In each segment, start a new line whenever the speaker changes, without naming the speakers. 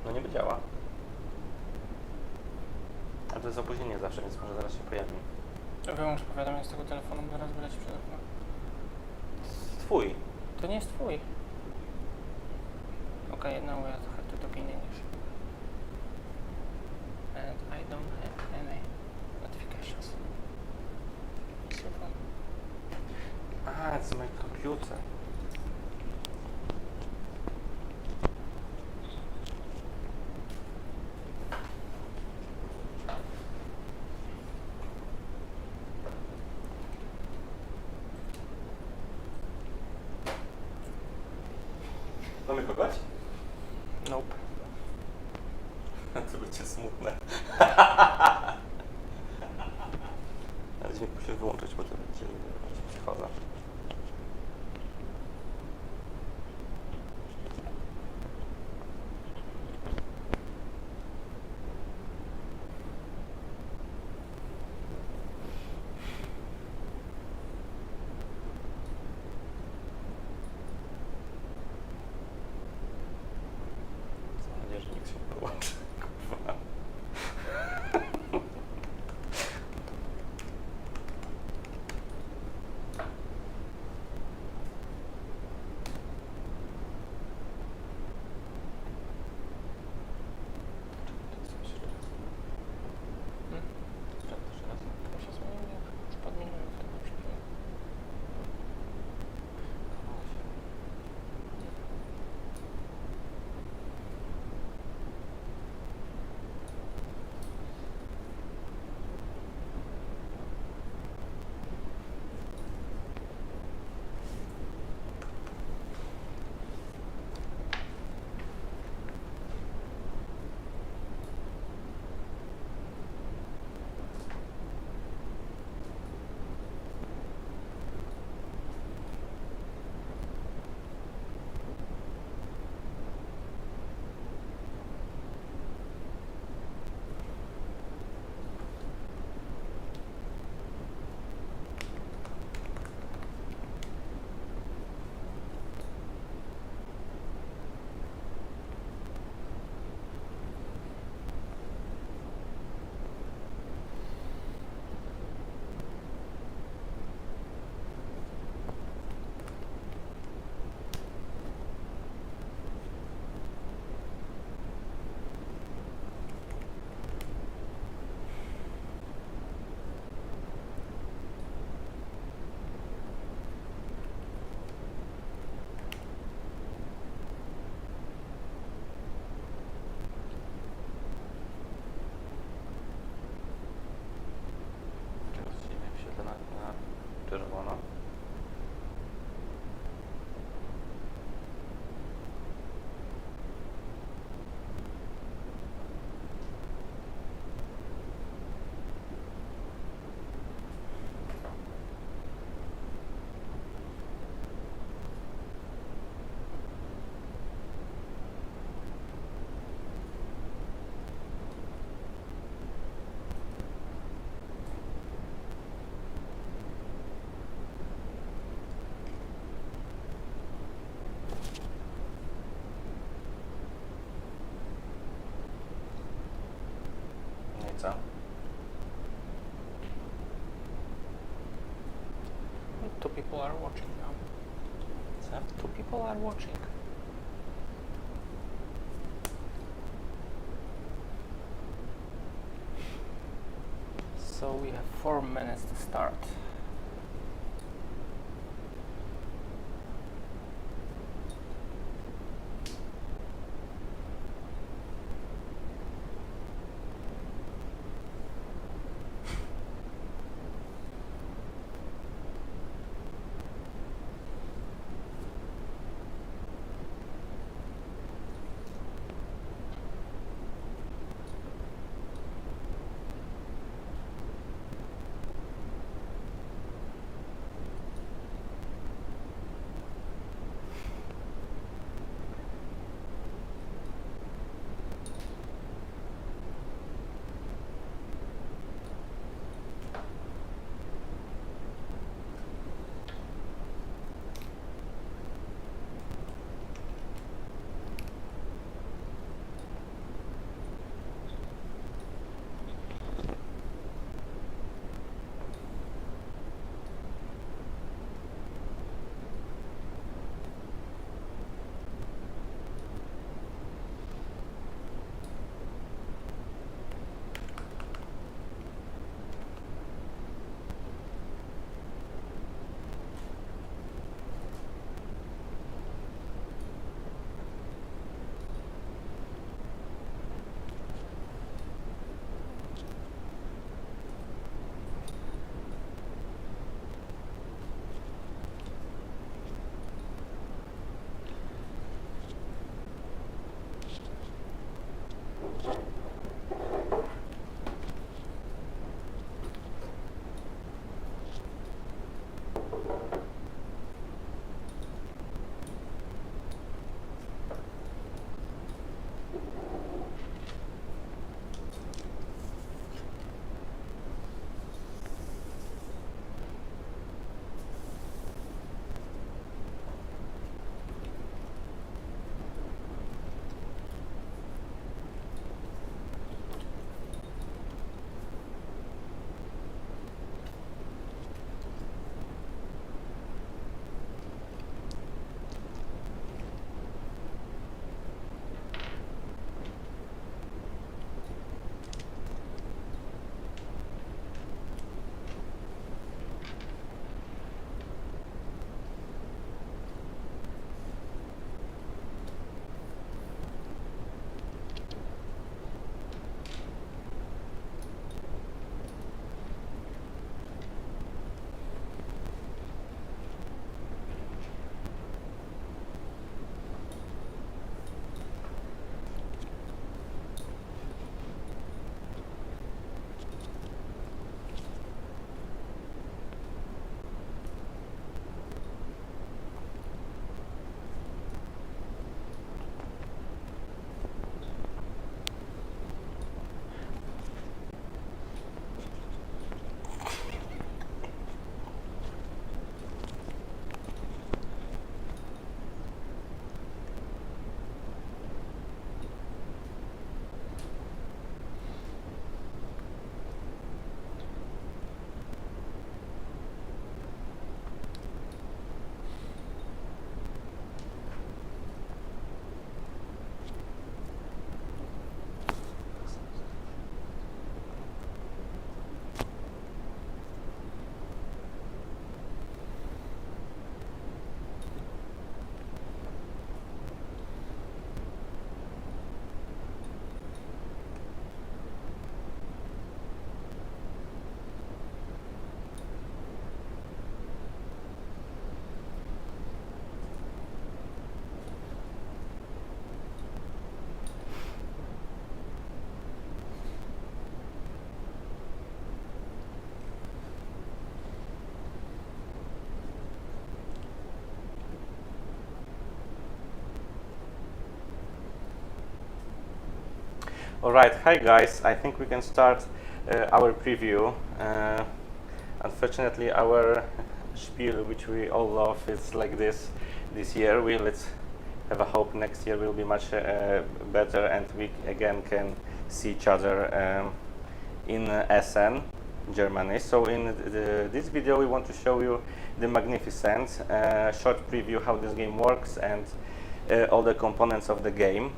No niby działa. A to jest opóźnienie zawsze, więc może zaraz się pojawi.
Wyłącz powiadomienie z tego telefonu, bo zaraz wyleci przez okno.
Twój.
To nie jest twój. Okej, no ja trochę to dopinę niż. And I don't have any notifications. Super.
A, to jest mój komputer. Mamy kogoś?
Nope.
To będzie smutne. Ale dźwięk muszę wyłączyć, bo to będzie psychoza. Mam nadzieję, że nikt się nie połączy. Kurwa.
To się zmieniło. Już podmieniłem w tego przed
Świetle na czerwono. No i co?
Two people are watching now.
Co?
Two people are watching. So we have 4 minutes to start.
Alright, hi guys, I think we can start our preview. Unfortunately, our spiel, which we all love, is like this year. Let's have a hope next year will be much better and we again can see each other in Essen, Germany. So in this video we want to show you the Magnificent, short preview how this game works and all the components of the game.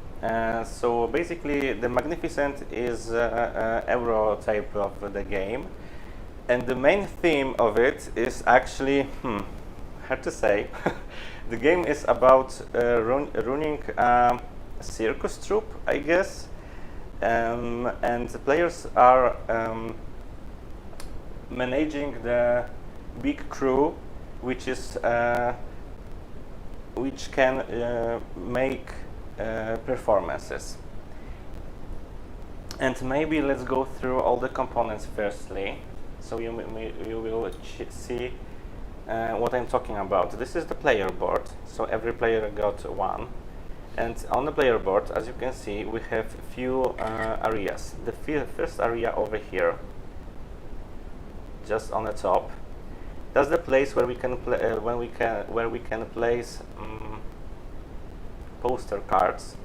So basically the Magnificent is Euro type of the game, and the main theme of it is actually hard to say. The game is about running a circus troupe, I guess, and the players are managing the big crew, which is which can make performances. And maybe let's go through all the components firstly, so you will see what I'm talking about. This is the player board, so every player got one. And on the player board, as you can see, we have few areas. The first area over here, just on the top, that's the place where we can where we can place poster cards.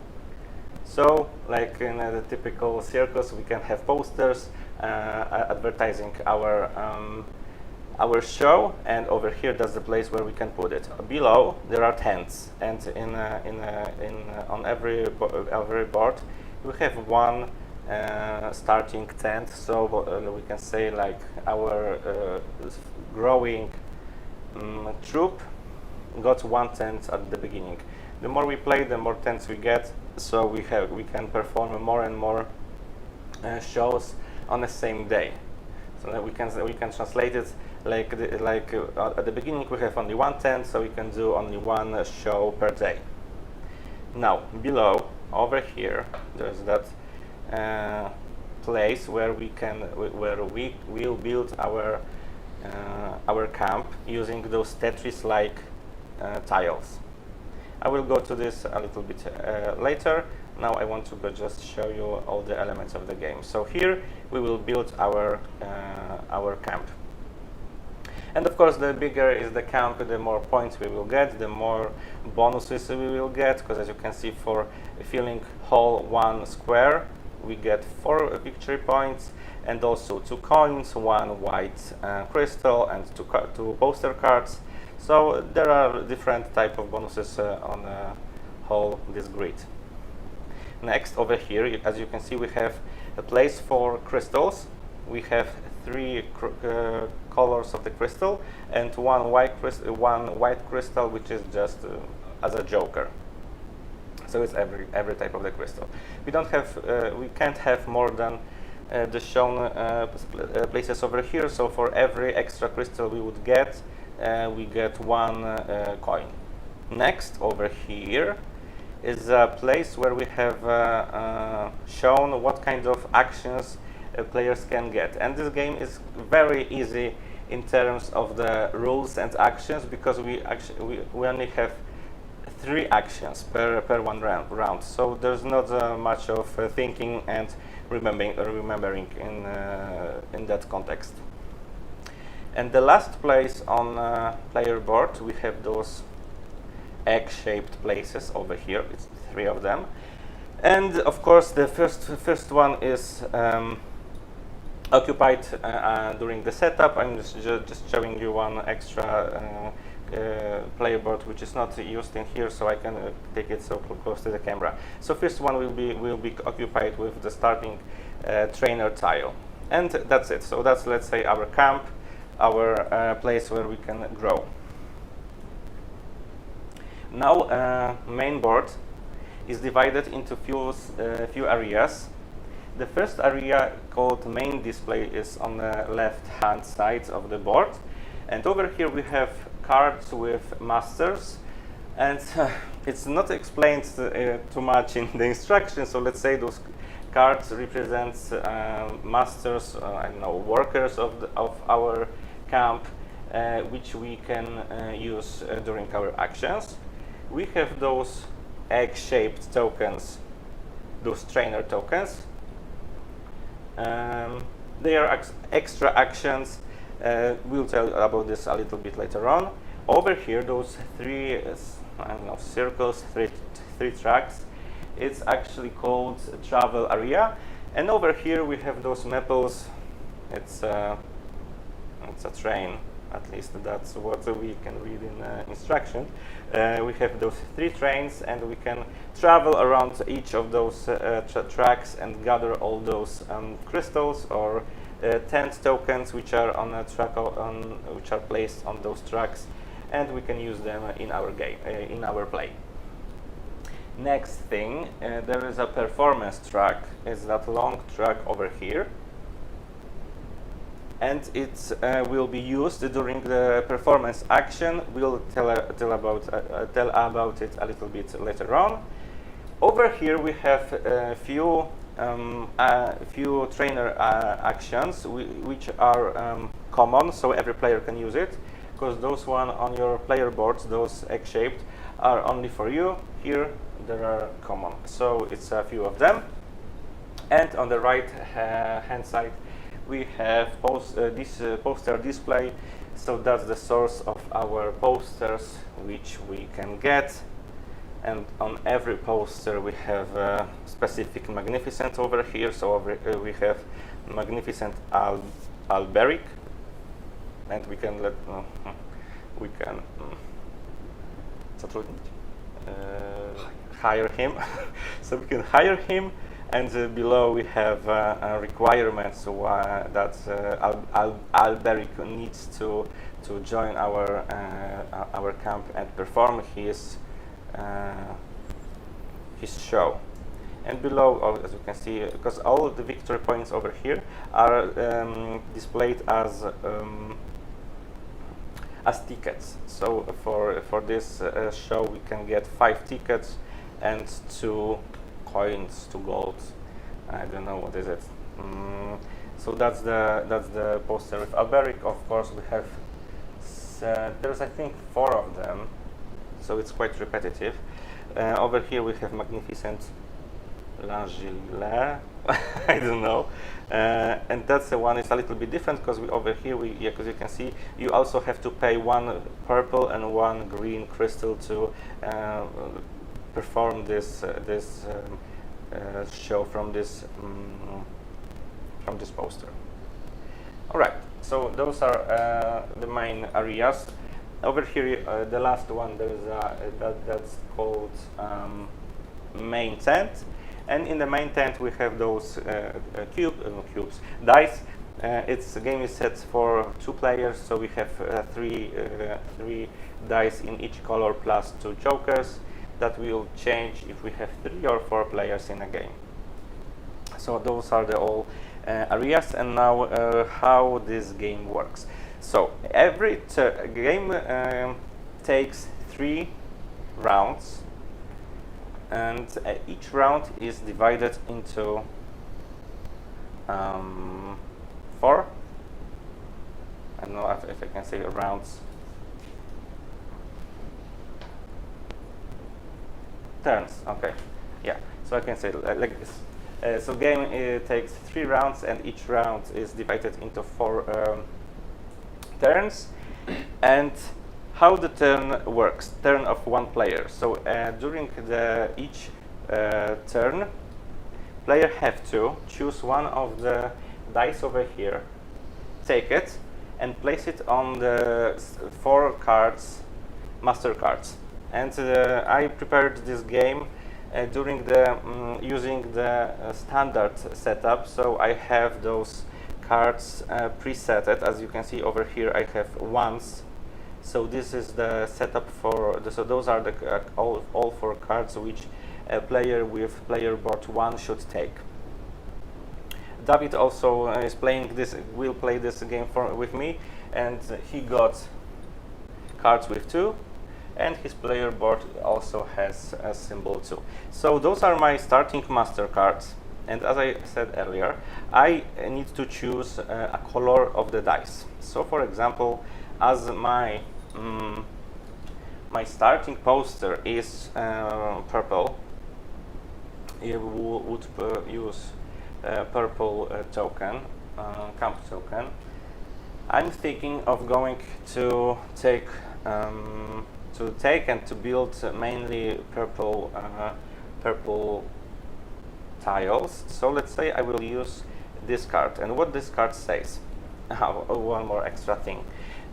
So, like in the typical circus, we can have posters advertising our show, and over here that's the place where we can put it. Below there are tents, and on every board we have one starting tent, so we can say like our growing troupe got one tent at the beginning. The more we play, the more tents we get, so we can perform more and more shows on the same day. So that we can translate it like at the beginning we have only one tent, so we can do only one show per day. Now below over here there's that place where we will build our camp using those Tetris-like tiles. I will go to this a little bit later. Now I want to just show you all the elements of the game. So here we will build our camp. And of course, the bigger is the camp, the more points we will get, the more bonuses we will get, because as you can see, for filling whole one square, we get 4 victory points, and also 2 coins, 1 white crystal, and 2 poster cards. So there are different type of bonuses on whole this grid. Next, over here, as you can see, we have a place for crystals. We have 3 colors of the crystal and one white crystal, which is just as a joker. So it's every type of the crystal. We can't have more than the shown places over here. So for every extra crystal we would get, we get 1 coin. Next, over here is a place where we have shown what kind of actions players can get, and this game is very easy in terms of the rules and actions, because we only have 3 actions per one round, so there's not much of thinking and remembering in that context. And the last place on player board, we have those egg-shaped places over here. It's 3 of them, and of course the first one is occupied during the setup. I'm just showing you one extra player board which is not used in here, so I can take it so close to the camera. So first one will be occupied with the starting trainer tile, and that's it. So that's, let's say, our camp, our place where we can grow. Now main board is divided into few areas. The first area, called main display, is on the left hand side of the board, and over here we have cards with masters, and it's not explained too much in the instructions, so let's say those cards represent masters, I don't know, workers of our camp, which we can use during our actions. We have those egg-shaped tokens, those trainer tokens, There are extra actions. We'll tell you about this a little bit later on. Over here, those three, I don't know, circles, three tracks, it's actually called travel area. And over here we have those maples. It's a train, at least that's what we can read in instruction. We have those three trains, and we can travel around each of those tracks and gather all those crystals or tent tokens which are on a track which are placed on those tracks, and we can use them in our game, in our play. Next thing, there is a performance track. It's that long track over here, and it will be used during the performance action. We'll tell about it a little bit later on. Over here we have a few trainer actions which are common, so every player can use it, because those one on your player boards, those egg-shaped, are only for you. Here there are common, so it's a few of them. And on the right hand side we have this poster display, so that's the source of our posters which we can get. And on every poster we have specific magnificent over here. So we have magnificent Alberic, and we can hire him. So we can hire him, and below we have requirements that Alberic needs to join our camp and perform his show. And below, as you can see, because all the victory points over here are displayed as tickets. So for this show we can get 5 tickets and 2 coins, 2 gold. I don't know what is it. So that's the poster with Alberic. Of course we have there's I think 4 of them, so it's quite repetitive. Over here we have magnificent Langille. I don't know, and that's the one. It's a little bit different because over here as you can see, you also have to pay 1 purple and 1 green crystal to perform this show from this poster. All right, so those are the main areas. Over here, the last one, there is that's called main tent, and in the main tent we have those dice. The game is set for 2 players, so we have 3 dice in each color plus 2 jokers that will change if we have 3 or 4 players in a game. So those are the all areas, and now how this game works. So every game takes 3 rounds, and each round is divided into 4. I don't know if I can say rounds. Turns. Okay. Yeah. So I can say like this. So game takes 3 rounds, and each round is divided into 4 turns. And how the turn works? Turn of 1 player. So during each turn, player have to choose one of the dice over here, take it, and place it on the 4 cards, master cards. And I prepared this game during the using the standard setup. So I have those cards presetted. As you can see over here, I have ones. So this is the setup for so those are the all 4 cards which a player with player board 1 should take. David also is playing this. Will play this game with me, and he got cards with 2, and his player board also has a symbol 2. So those are my starting master cards. And as I said earlier, I need to choose a color of the dice. So for example, as my starting poster is purple, you would use purple token, camp token. I'm thinking of going to take and to build mainly purple tiles. So let's say I will use this card, and what this card says. One more extra thing: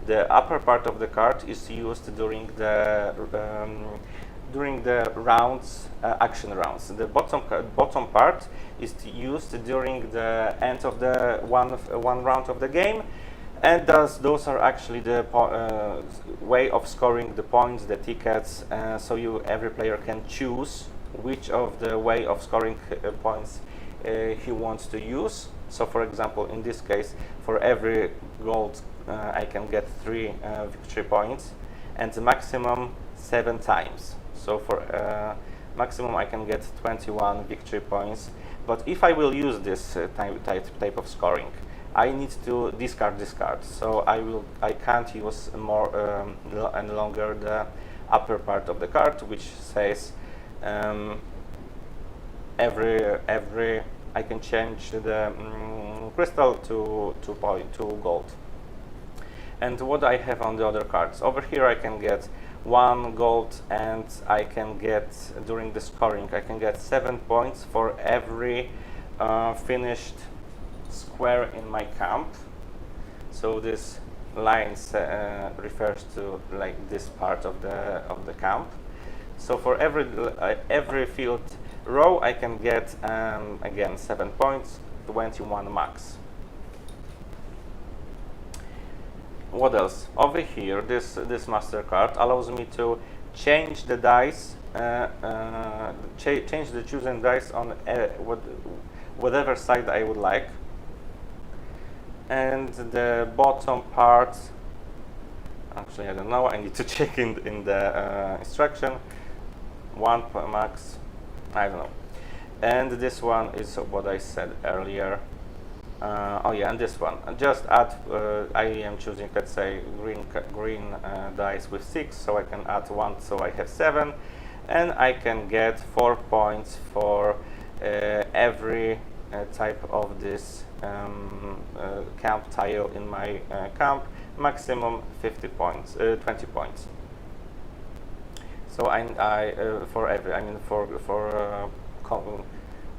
the upper part of the card is used during the rounds, action rounds. The bottom part is used during the end of the one round of the game, and those are actually the way of scoring the points, the tickets. So every player can choose which of the way of scoring points he wants to use. So, for example, in this case, for every gold, I can get 3 victory points, and the maximum 7 times. So for maximum I can get 21 victory points. But if I will use this type of scoring, I need to discard this card. So I can't use more and longer the upper part of the card, which says every I can change the crystal to gold. And what I have on the other cards over here, I can get 1 gold, and I can get, during the scoring, I can get 7 points for every finished square in my camp. So this line refers to like this part of the camp. So for every filled row, I can get again 7 points, 21 max. What else? Over here, this master card allows me to change the dice, change the chosen dice on whatever side I would like. And the bottom part, actually I don't know, I need to check in the instruction. 1 max, I don't know. And this one is what I said earlier. Oh yeah, and this one, just add, I am choosing, let's say, green dice with 6, so I can add 1, so I have 7, and I can get 4 points for every type of this camp tile in my camp, maximum 50 points, 20 points. So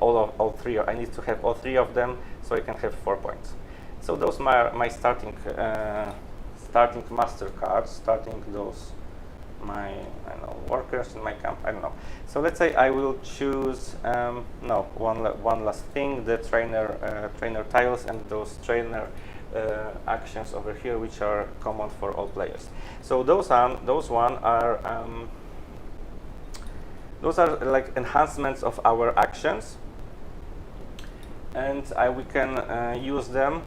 all three, I need to have all 3 of them, so I can have 4 points. So those are my starting master cards, starting those my workers in my camp. I don't know. So let's say I will choose one last thing: the trainer tiles and those trainer actions over here, which are common for all players. So those are like enhancements of our actions. And we can use them,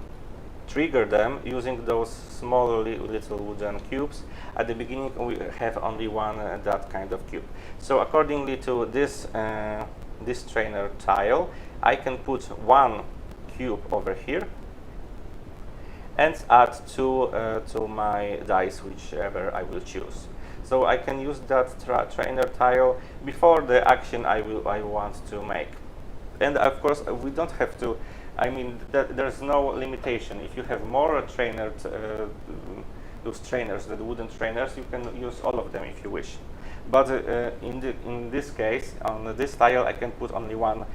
trigger them, using those small little wooden cubes. At the beginning, we have only one that kind of cube. So accordingly to this trainer tile, I can put 1 cube over here and add 2 to my dice, whichever I will choose. So I can use that trainer tile before the action I want to make. And of course, we don't have to, there's no limitation. If you have more those trainers, the wooden trainers, you can use all of them if you wish. But in this case, on this tile, I can put only one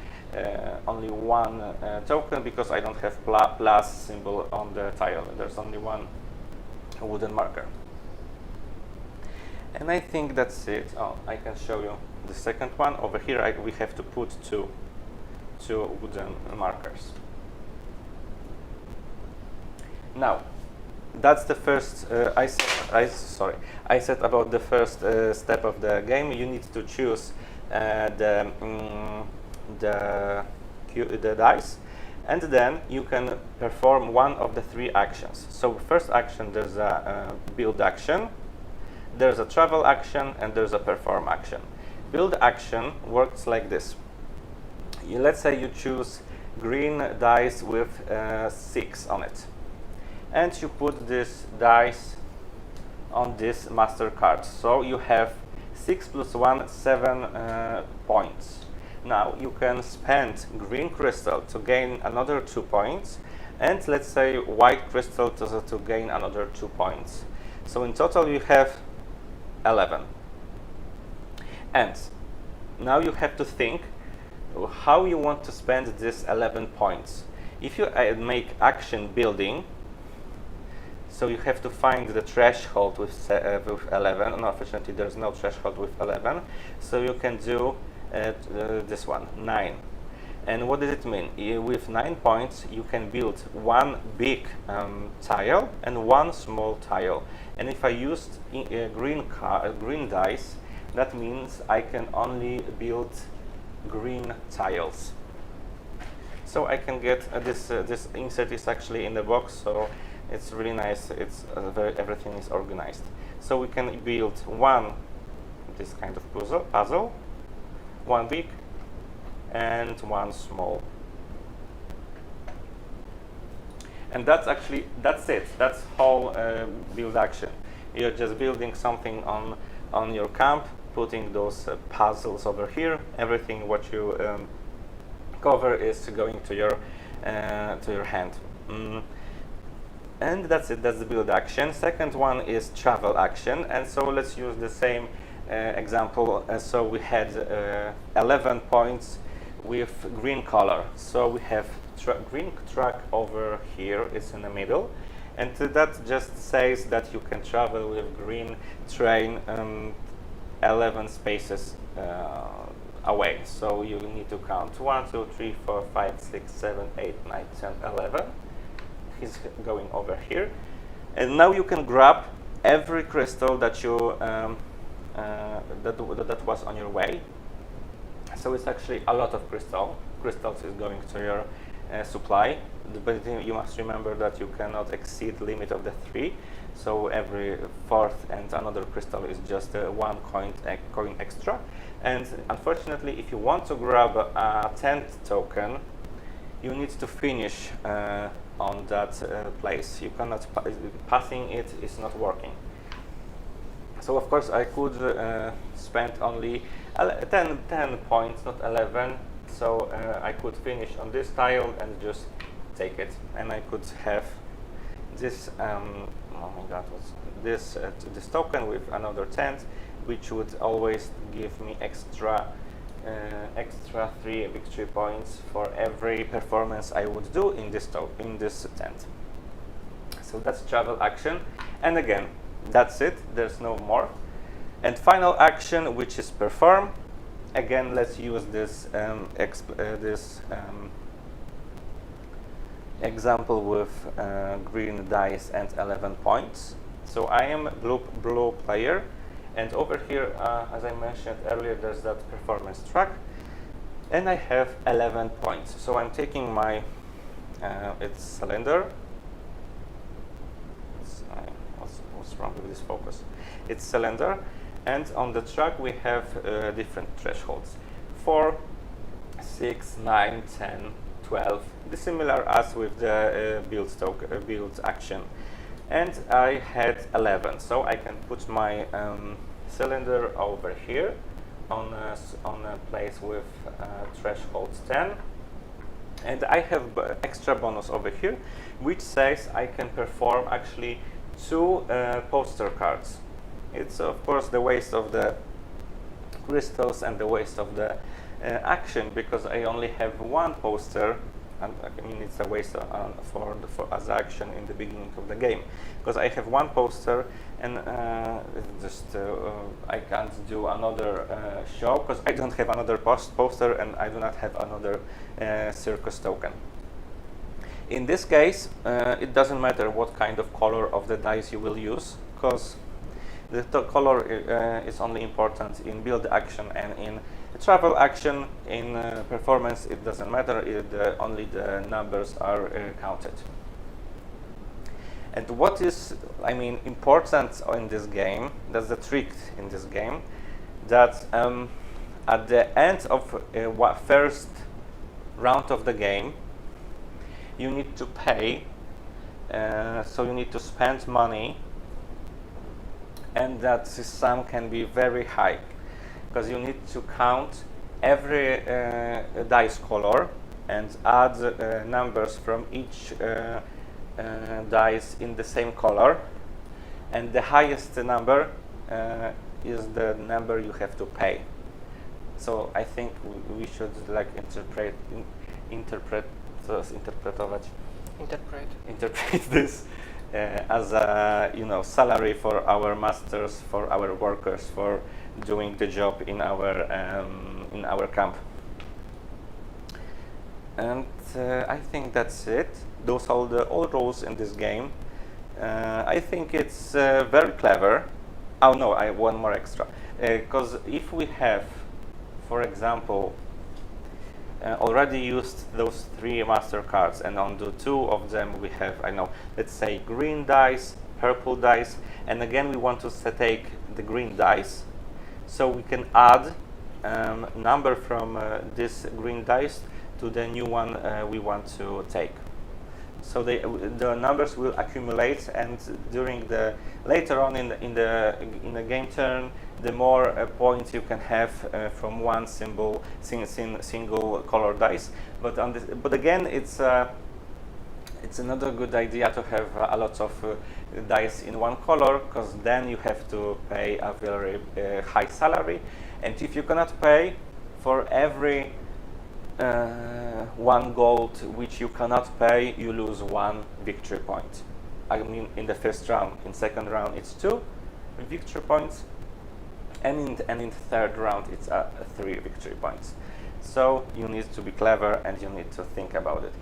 token, because I don't have plus symbol on the tile. There's only 1 wooden marker. And I think that's it. Oh, I can show you the second one. Over here, we have to put two wooden markers. Now, that's the first. I said about the first step of the game. You need to choose the dice, and then you can perform one of the 3 actions. So first action, there's a build action, there's a travel action, and there's a perform action. Build action works like this. Let's say you choose green dice with 6 on it, and you put this dice on this master card. So you have 6 plus 1, 7 points. Now you can spend green crystal to gain another 2 points, and let's say white crystal to gain another 2 points. So in total you have 11. And now you have to think how you want to spend this 11 points. If you make action building, so you have to find the threshold with 11. Unfortunately, there's no threshold with 11. So you can do this one, 9. And what does it mean? With 9 points, you can build one big tile and one small tile. And if I used green dice, that means I can only build green tiles. So I can get this insert is actually in the box, so it's really nice. It's everything is organized. So we can build this kind of puzzle, one big and one small. And that's it. That's whole build action. You're just building something on your camp, putting those puzzles over here. Everything what you cover is going to your hand. And that's it. That's the build action. Second one is travel action. And so let's use the same example. So we had 11 points with green color. So we have green track over here. It's in the middle. And that just says that you can travel with green train 11 spaces away. So you need to count 1, 2, 3, 4, 5, 6, 7, 8, 9, 10, 11. He's going over here. And now you can grab every crystal that you that was on your way. So it's actually a lot of crystals is going to your supply. But you must remember that you cannot exceed the limit of the 3. So every fourth and another crystal is just 1 coin extra. And unfortunately, if you want to grab a 10th token, you need to finish on that place. You cannot passing it is not working. So of course I could spend only 10 points, not 11. So I could finish on this tile and just take it, and I could have this oh my god, what's this token with another 10, which would always give me extra 3 victory points for every performance I would do in this tent. So that's travel action, and again, that's it. There's no more. And final action, which is perform. Again, let's use this example with green dice and 11 points. So I am blue player, and over here, as I mentioned earlier, there's that performance track, and I have 11 points. So I'm taking my it's cylinder. What's wrong with this focus? It's cylinder, and on the track we have different thresholds: 4, 6, 9, 10, 12. Similar as with the build action. And I had 11, so I can put my cylinder over here on a place with threshold 10, and I have extra bonus over here, which says I can perform actually 2 poster cards. It's of course the waste of the crystals and the waste of the action, because I only have 1 poster. And I mean, it's a waste for as action in the beginning of the game, because I have 1 poster, and I can't do another show because I don't have another poster, and I do not have another circus token. In this case, it doesn't matter what kind of color of the dice you will use, because the color is only important in build action, and in travel action. In performance, it doesn't matter. Only the numbers are counted. And what is, I mean, important in this game, that's the trick in this game, that at the end of first round of the game, you need to pay, so you need to spend money, and that sum can be very high, because you need to count every dice color and add numbers from each dice in the same color, and the highest number is the number you have to pay. So I think we should like interpret this as a salary for our masters, for our workers, for doing the job in our camp. And I think that's it. Those are all rules in this game. I think it's very clever. Oh no, I have one more extra. Because if we have, for example, already used those 3 master cards, and on the 2 of them we have, let's say green dice, purple dice, and again we want to take the green dice, so we can add number from this green dice to the new one we want to take. So the numbers will accumulate, and during later on in the game turn, the more points you can have from one single color dice. But again, it's another good idea to have a lot of dice in one color, because then you have to pay a very high salary, and if you cannot pay for every 1 gold which you cannot pay, you lose 1 victory point. I mean, in the first round. In second round it's 2 victory points, and in third round it's 3 victory points. So you need to be clever and you need to think about it.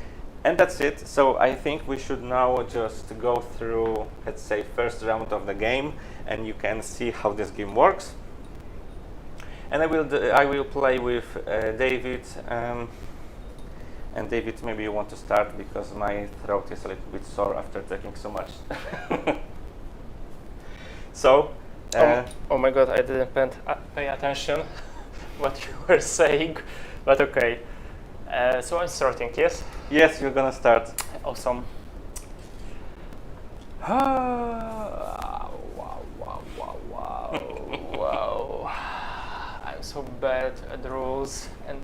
And that's it. So I think we should now just go through, let's say, first round of the game, and you can see how this game works. And I will play with David. And David, maybe you want to start, because my throat is a little bit sore after taking so much. So.
Oh my God! I didn't pay attention what you were saying, but okay. So I'm starting. Yes.
Yes, you're gonna start.
Awesome. Wow. I'm so bad at the rules, and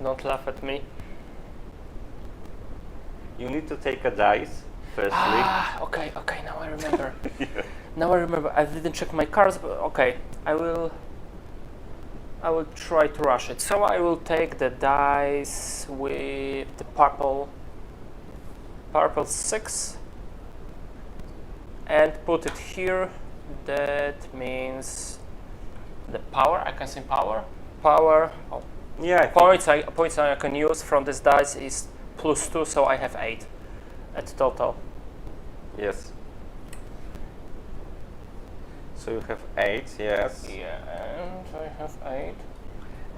don't laugh at me.
You need to take a dice, firstly.
Okay, now I remember.
Yeah.
Now I remember. I didn't check my cards, but okay. I will try to rush it. So I will take the dice with the purple 6 and put it here. That means the power. I can say power. Oh.
Yeah.
Points I can use from this dice is +2, so I have 8 at total.
Yes. So you have 8, yes.
Yeah, and I have 8.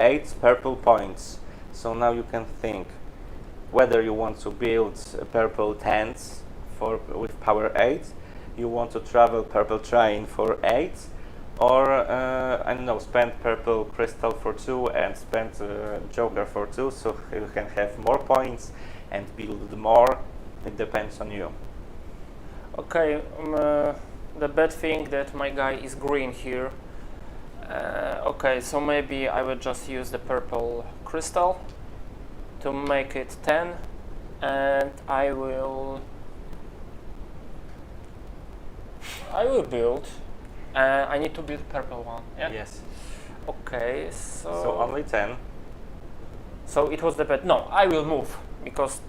8 purple points. So now you can think whether you want to build purple tents with power 8, you want to travel purple train for 8, or I don't know, spend purple crystal for 2 and spend joker for 2, so you can have more points and build more. It depends on you.
Okay, the bad thing that my guy is green here. Okay, so maybe I will just use the purple crystal to make it 10, and I will build. I need to build purple one. Yeah?
Yes.
Okay,
So only 10.
So it was the bad. No, I will move, because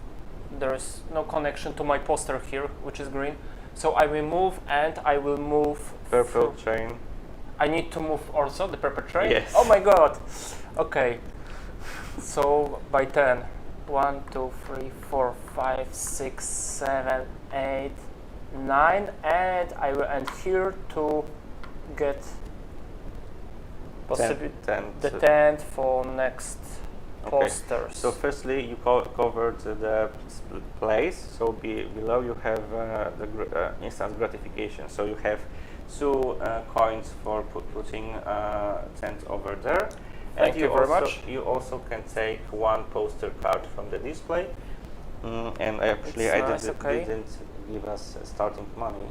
there is no connection to my poster here, which is green. So I will move, and I will move
Purple train.
I need to move also the purple train?
Yes.
Oh my God. Okay. So by 10. 1, 2, 3, 4, 5, 6, 7, 8, 9, and I will end here to get possibly the 10th for next posters.
So firstly, you covered the place. So below you have the instant gratification. So you have 2 coins for putting tent over there.
Thank you very much.
You also can take 1 poster card from the display. And actually, I didn't give us starting money.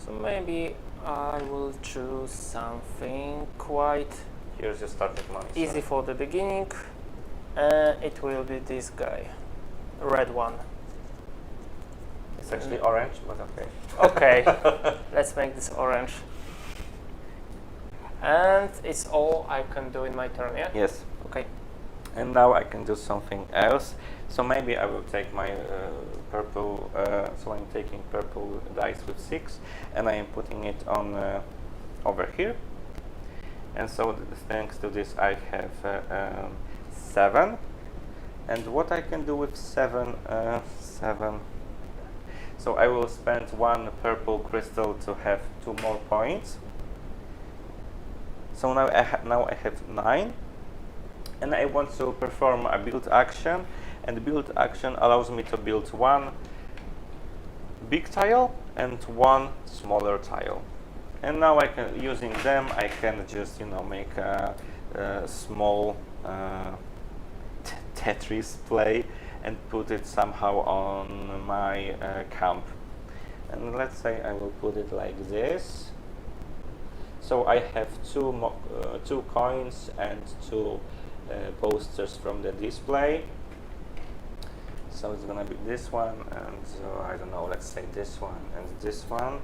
So maybe I will choose something quite
Here's your starting money.
easy for the beginning. It will be this guy, red one.
It's actually orange, but okay.
Okay, let's make this orange. And it's all I can do in my turn, yeah?
Yes.
Okay.
And now I can do something else. So maybe I will take my purple, so I'm taking purple dice with 6 and I am putting it on over here. And so thanks to this I have 7. And what I can do with 7, 7. So I will spend 1 purple crystal to have 2 more points. So now I have 9. And I want to perform a build action, and the build action allows me to build 1 big tile and 1 smaller tile. And now I can, using them, I can just make a small Tetris play and put it somehow on my camp. And let's say I will put it like this. So I have 2 coins and 2 posters from the display. So it's gonna be this one and I don't know, let's say this one and this one.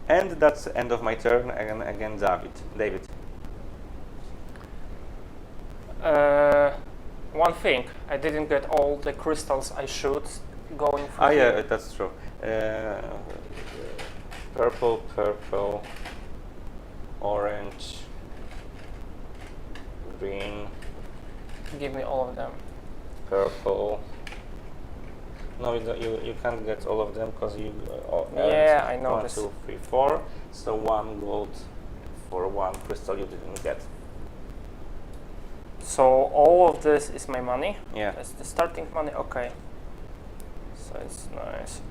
And that's the end of my turn. Again, David.
One thing, I didn't get all the crystals I should going for.
Ah, yeah, that's true. Purple, orange, green.
Give me all of them.
Purple. No, you can't get all of them because you.
Yeah, I know
1,
this.
2, 3, 4. So 1 gold for 1 crystal you didn't get.
So all of this is my money.
Yeah.
That's the starting money. Okay. So it's nice.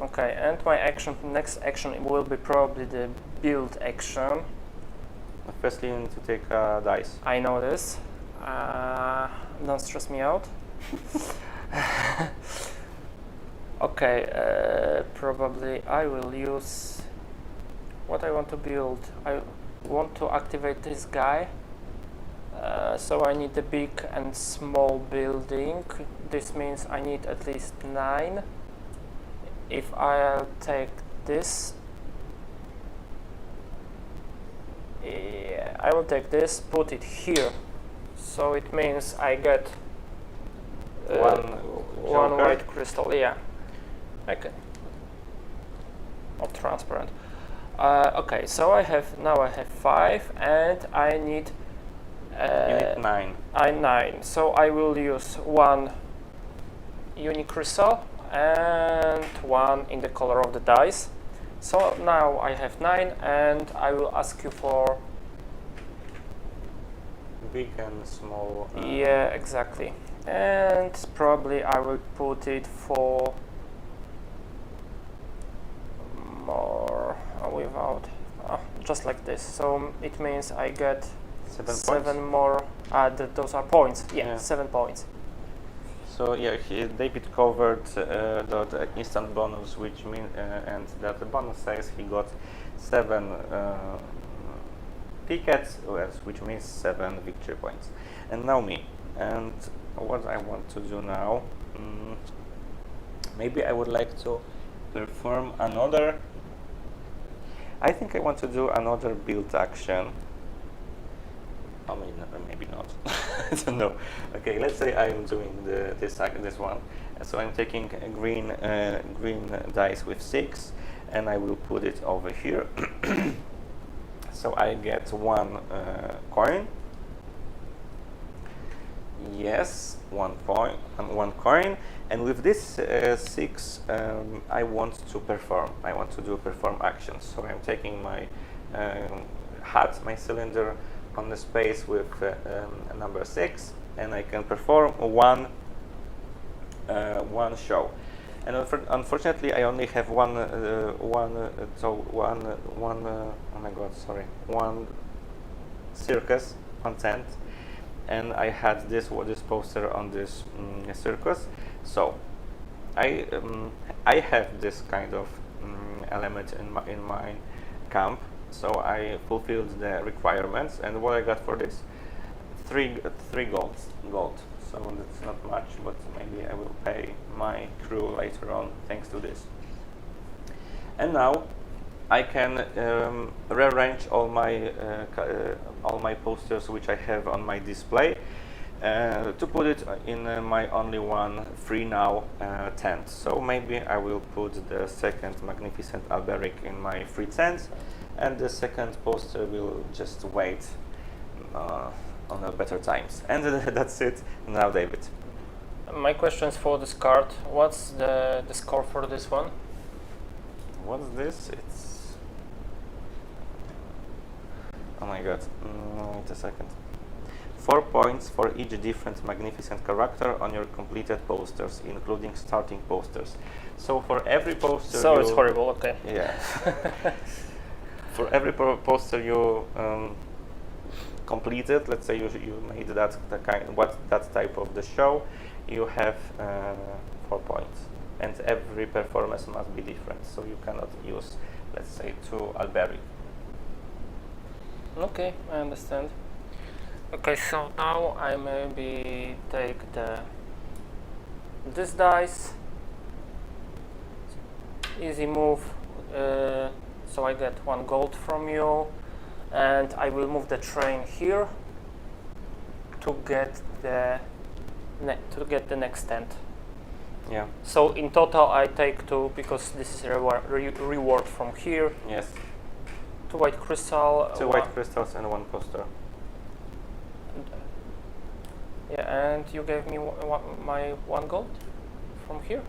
Okay, and my next action will be probably the build action.
Firstly, you need to take a dice.
I know this. Don't stress me out. Okay, probably I will use what I want to build. I want to activate this guy. So I need a big and small building. This means I need at least 9. If I take this, yeah, I will take this, put it here. So it means I get one white crystal. Yeah, okay. Not transparent. Okay, so I have 5, and I need.
You need 9.
9. So I will use 1 unique crystal and 1 in the color of the dice. So now I have 9, and I will ask you for
Big and small.
yeah, exactly. And probably I will put it for more without just like this. So it means I get 7 more. Those are points. Yeah, 7 points.
So yeah, David covered the instant bonus, which means and that the bonus says he got 7 tickets, which means 7 victory points. And now me. And what I want to do now, maybe I would like to perform another. I think I want to do another build action. I mean, maybe not. I don't know. Okay, let's say I'm doing this one. So I'm taking a green dice with 6, and I will put it over here. So I get 1 coin. Yes, 1 point and 1 coin. And with this 6, I want to perform. I want to do perform actions. So I'm taking my hat, my cylinder, on the space with number 6, and I can perform one show. And unfortunately, I only have one circus. 1 cent, and I had this poster on this circus. So I have this kind of element in my camp. So I fulfilled the requirements, and what I got for this, three gold. So that's not much, but maybe I will pay my crew later on thanks to this. And now I can rearrange all my posters which I have on my display to put it in my only one free now tent. So maybe I will put the second magnificent Alberic in my free tent, and the second poster will just wait on the better times. And that's it. Now, David.
My questions for this card. What's the score for this one?
What's this? It's... oh my god. Wait a second. 4 points for each different magnificent character on your completed posters, including starting posters. So for every poster...
so it's horrible, okay.
Yeah. For every poster you completed, let's say you made that type of the show, you have 4 points, and every performance must be different. So you cannot use, let's say, 2 Alberic.
Okay, I understand. Okay, so now I maybe take this dice. Easy move. So I get 1 gold from you, and I will move the train here to get the next tent.
Yeah.
So in total I take 2 because this is reward from here.
Yes.
2 white crystal.
2 white crystals and 1 poster.
Yeah, and you gave me my 1 gold from here.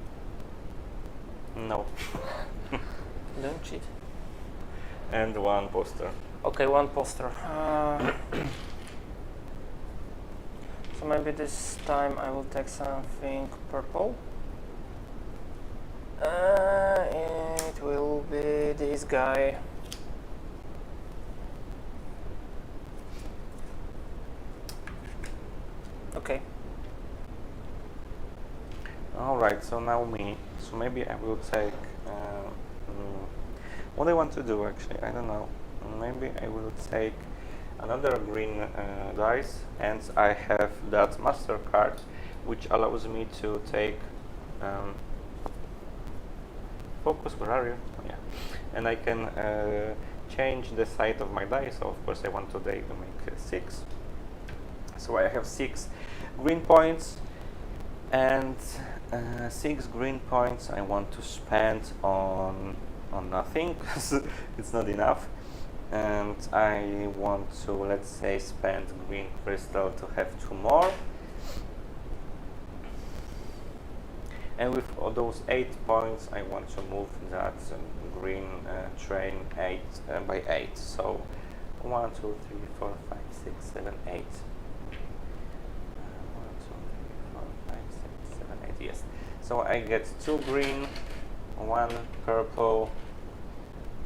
No.
Don't cheat.
And 1 poster.
Okay, 1 poster. So maybe this time I will take something purple. It will be this guy. Okay.
Alright, so now me. So maybe I will take... what I want to do actually, I don't know. Maybe I will take another green dice, and I have that master card which allows me to take focus. Where are you? Oh, yeah. And I can change the side of my dice. So of course I want today to make 6. So I have 6 green points, and 6 green points I want to spend on nothing because it's not enough, and I want to, let's say, spend green crystal to have 2 more, and with all those 8 points I want to move that green train 8 by 8. So 1, 2, 3, 4, 5, 6, 7, 8. 1, 2, 3, 4, 5, 6, 7, 8. Yes. So I get 2 green, 1 purple,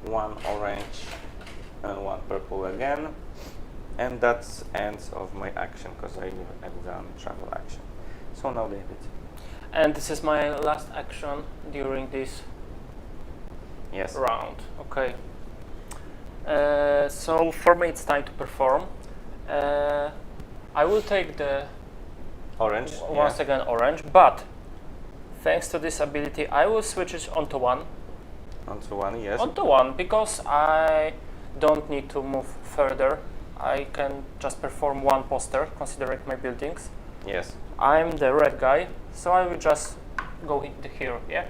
1 orange, and 1 purple again, and that's ends of my action because I've done travel action. So now, David.
And this is my last action during this round. Okay. So for me it's time to perform. I will take the
orange.
Once again orange, but thanks to this ability I will switch it onto 1.
Onto 1, yes.
Onto 1, because I don't need to move further. I can just perform 1 poster considering my buildings.
Yes.
I'm the red guy, so I will just go here, yeah?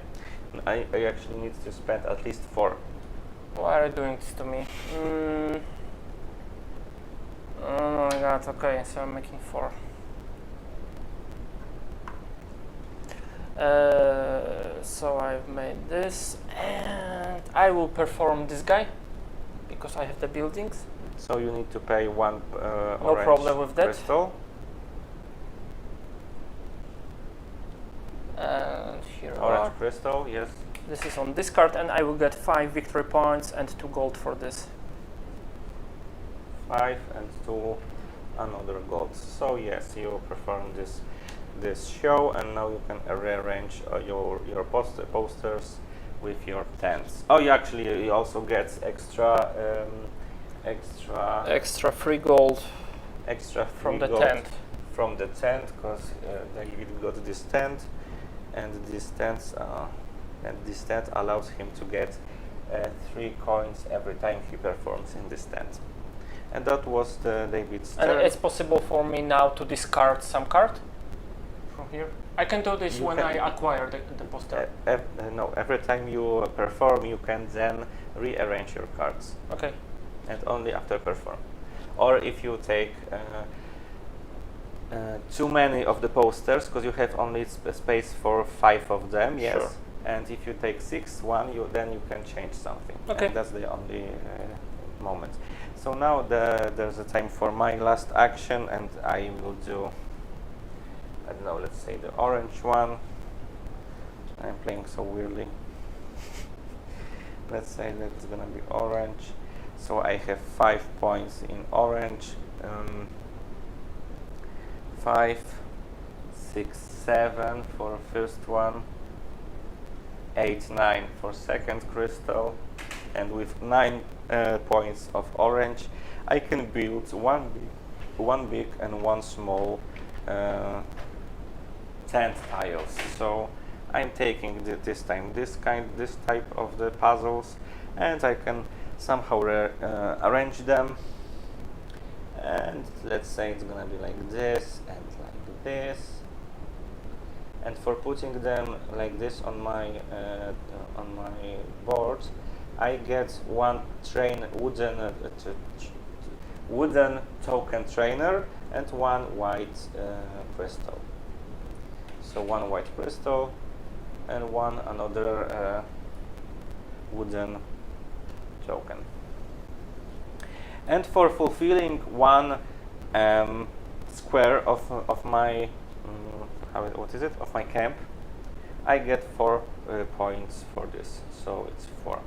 I actually need to spend at least 4.
Why are you doing this to me? Oh my god, okay, so I'm making 4. So I've made this, and I will perform this guy because I have the buildings.
So you need to pay 1
no
orange
problem with that.
crystal.
And here
Orange crystal, yes.
This is on this card, and I will get 5 victory points and 2 gold for this.
5 and 2 another gold. So yes, you perform this show, and now you can rearrange your posters with your tents. Oh, you also get
Extra free gold
extra
from the
gold
tent.
from the tent, because David got this tent, and this tent allows him to get 3 coins every time he performs in this tent. And that was David's turn.
And it's possible for me now to discard some card from here. I can do this when I acquire the poster.
No, every time you perform, you can then rearrange your cards.
Okay.
And only after perform. Or if you take too many of the posters, because you have only space for 5 of them, yes.
Sure.
And if you take 6, then you can change something.
Okay.
And that's the only moment. So now there's a time for my last action, and I will do, I don't know, let's say the orange one. I'm playing so weirdly. Let's say that's gonna be orange. So I have 5 points in orange. 5, 6, 7 for first one. 8, 9 for second crystal. And with 9 points of orange, I can build one big and one small tent tiles. So I'm taking this type of the puzzles, and I can somehow arrange them. And let's say it's gonna be like this and like this. And for putting them like this on my board, I get one wooden token trainer and one white crystal. So one white crystal and another wooden token. And for fulfilling one square of my of my camp, I get 4 points for this. So it's 4.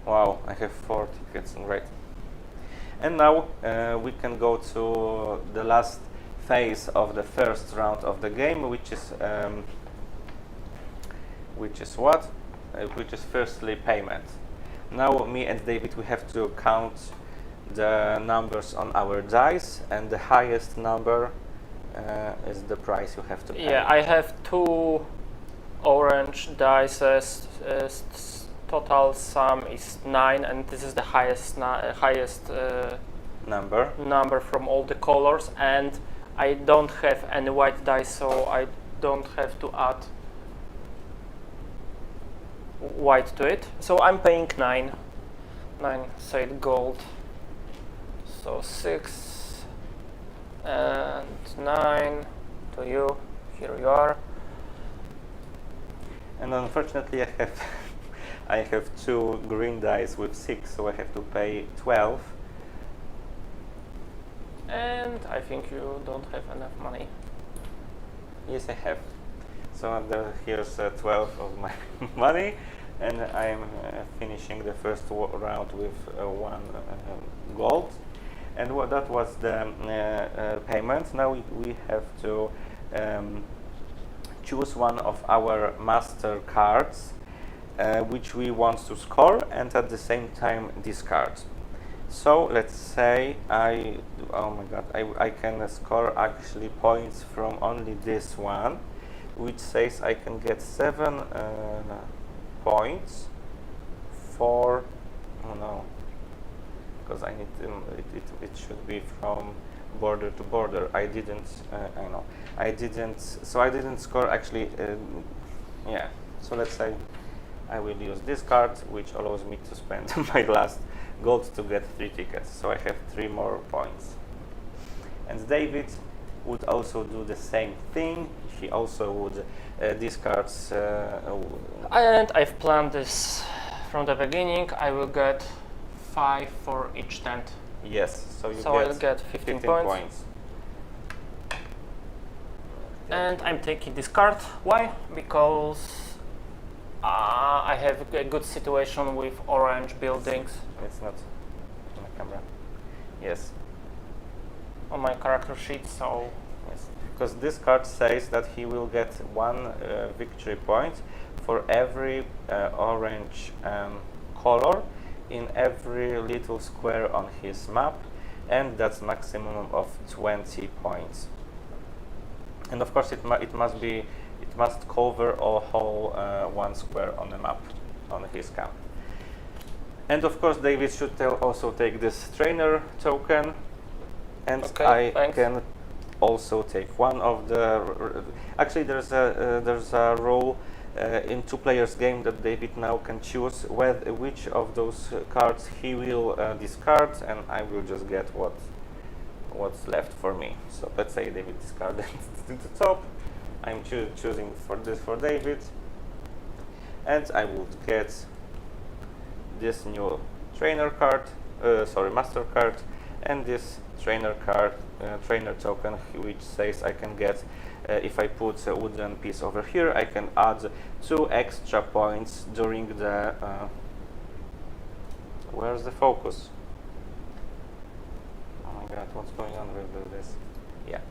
Wow, I have 4 tickets, great. And now we can go to the last phase of the first round of the game, which is firstly payment. Now me and David, we have to count the numbers on our dice, and the highest number is the price you have to pay.
Yeah, I have 2 orange dice. Total sum is 9, and this is the highest number from all the colors. And I don't have any white dice, so I don't have to add white to it. So I'm paying 9 said gold. So 6 and 9 to you. Here you are.
And unfortunately, I have 2 green dice with 6, so I have to pay 12.
And I think you don't have enough money.
Yes, I have. So here's 12 of my money, and I'm finishing the first round with 1 gold. And that was the payment. Now we have to choose one of our master cards, which we want to score, and at the same time discard. So let's say I can score actually points from only this one, which says I can get 7 points for, oh no, because I need it should be from border to border. I didn't score actually. Yeah, so let's say I will use this card, which allows me to spend my last gold to get 3 tickets. So I have 3 more points. And David would also do the same thing. He also would discard.
And I've planned this from the beginning. I will get 5 for each tent.
Yes, so
I'll get 15 points. And I'm taking this card. Why? Because I have a good situation with orange buildings.
It's not on the camera. Yes.
on my character sheet. So
Yes, because this card says that he will get 1 victory point for every orange color in every little square on his map, and that's maximum of 20 points. And of course, it must cover a whole 1 square on the map on his camp. And of course, David should also take this trainer token, and
Okay,
I
thanks.
can also take one of the. Actually, there's a rule in 2 players game that David now can choose which of those cards he will discard, and I will just get what's left for me. So let's say David discarded to the top. I'm choosing for this for David, and I would get this new trainer card, master card, and this trainer card, trainer token, which says I can get, if I put a wooden piece over here, I can add 2 extra points during the, where's the focus? Oh my god, what's going on with this? Yeah.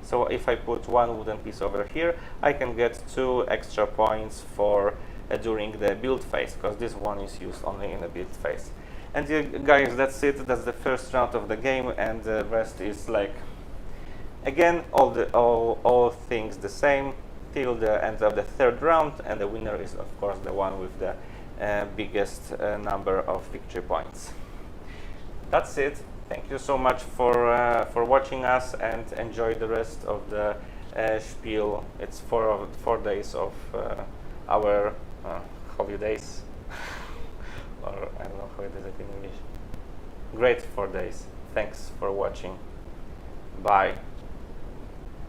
So if I put 1 wooden piece over here, I can get 2 extra points for during the build phase, because this one is used only in the build phase. And guys, that's it. That's the first round of the game, and the rest is like, again, all things the same till the end of the 3rd round, and the winner is of course the one with the biggest number of victory points. That's it. Thank you so much for watching us, and enjoy the rest of the spiel. It's 4 days of our holidays, or I don't know how it is in English. Great 4 days. Thanks for watching. Bye.